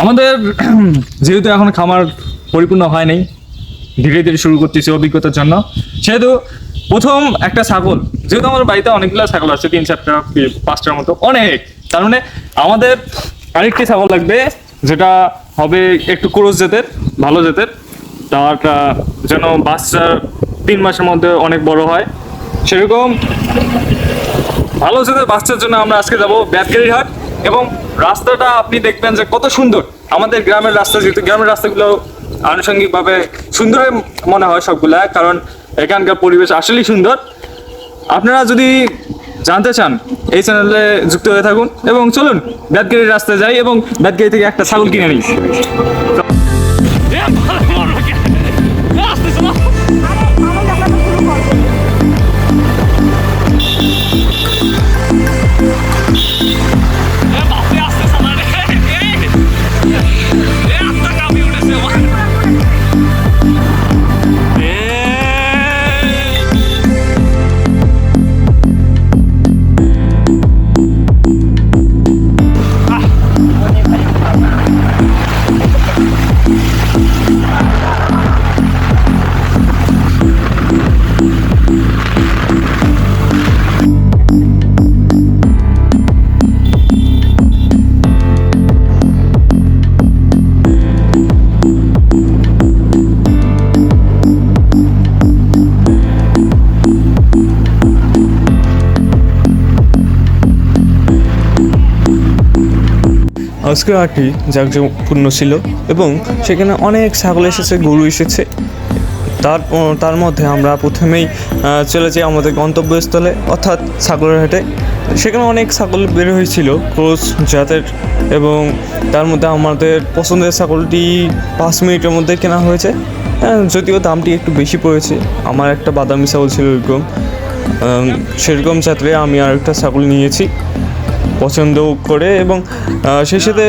আমাদের যেহেতু এখন খামার পরিপূর্ণ হয় নাই, ধীরে ধীরে শুরু করতেছি অভিজ্ঞতার জন্য, সেহেতু প্রথম একটা ছাগল, যেহেতু আমার বাড়িতে অনেকগুলো ছাগল আছে, 3-4টা 5টার মতো, অনেক, তার মানে আমাদের আরেকটি ছাগল লাগবে যেটা হবে একটু ক্রস জাতের, ভালো জাতের, তার যেন বাচ্চা 3 মাসের মধ্যে অনেক বড় হয়, সেরকম ভালো জাতের বাচ্চার জন্য আমরা আজকে যাব বেতগাড়ির হাট। এবং রাস্তাটা আপনি দেখবেন যে কত সুন্দর, আমাদের গ্রামের রাস্তা, যেহেতু গ্রামের রাস্তাগুলো আনুষঙ্গিকভাবে সুন্দর মনে হয় সবগুলা, কারণ এখানকার পরিবেশ আসলেই সুন্দর। আপনারা যদি জানতে চান এই চ্যানেলে যুক্ত হয়ে থাকুন এবং চলুন বেতগাড়ির রাস্তায় যাই এবং বেতগাড়ি থেকে একটা ছাগল কিনে নিই। আজকে হাটটি জাঁকজমকপূর্ণ ছিল এবং সেখানে অনেক ছাগল এসেছে, গরু এসেছে। তার মধ্যে আমরা প্রথমেই চলে যাই আমাদের গন্তব্যস্থলে, অর্থাৎ ছাগলের হাটে। সেখানে অনেক ছাগল বের হয়েছিল ক্রস জাতের, এবং তার মধ্যে আমাদের পছন্দের ছাগলটি 5 মিনিটের মধ্যে কেনা হয়েছে। যদিও দামটি একটু বেশি পড়েছে, আমার একটা বাদামি ছাগল ছিল এরকম, সেরকম জাতের আমি আর একটা ছাগল নিয়েছি পছন্দ করে। এবং সেই সাথে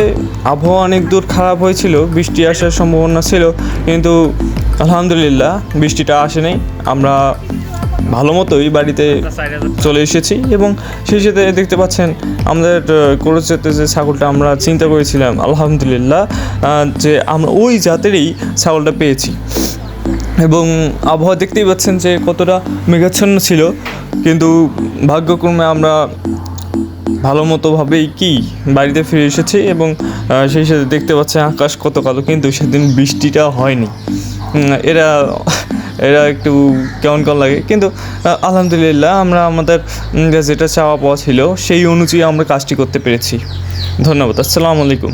আবহাওয়া অনেক দূর খারাপ হয়েছিল, বৃষ্টি আসার সম্ভাবনা ছিল, কিন্তু আলহামদুলিল্লাহ বৃষ্টিটা আসে নাই। আমরা ভালো মতোই বাড়িতে চলে এসেছি এবং সেই সাথে দেখতে পাচ্ছেন আমাদের ক্রস জাতের যে ছাগলটা আমরা চিন্তা করেছিলাম, আলহামদুলিল্লাহ যে আমরা ওই জাতেরই ছাগলটা পেয়েছি। এবং আবহাওয়া দেখতেই পাচ্ছেন যে কতটা মেঘাচ্ছন্ন ছিল, কিন্তু ভাগ্যক্রমে আমরা ভালো মতোভাবেই বাড়িতে ফিরে এসেছি। এবং সেই সাথে দেখতে পাচ্ছেন আকাশ কত কালো, কিন্তু সেদিন বৃষ্টিটা হয়নি। এরা একটু কেমন লাগে, কিন্তু আলহামদুলিল্লাহ আমরা আমাদের যেটা চাওয়া পাওয়া ছিল সেই অনুযায়ী আমরা কাজটি করতে পেরেছি। ধন্যবাদ। আসসালামু আলাইকুম।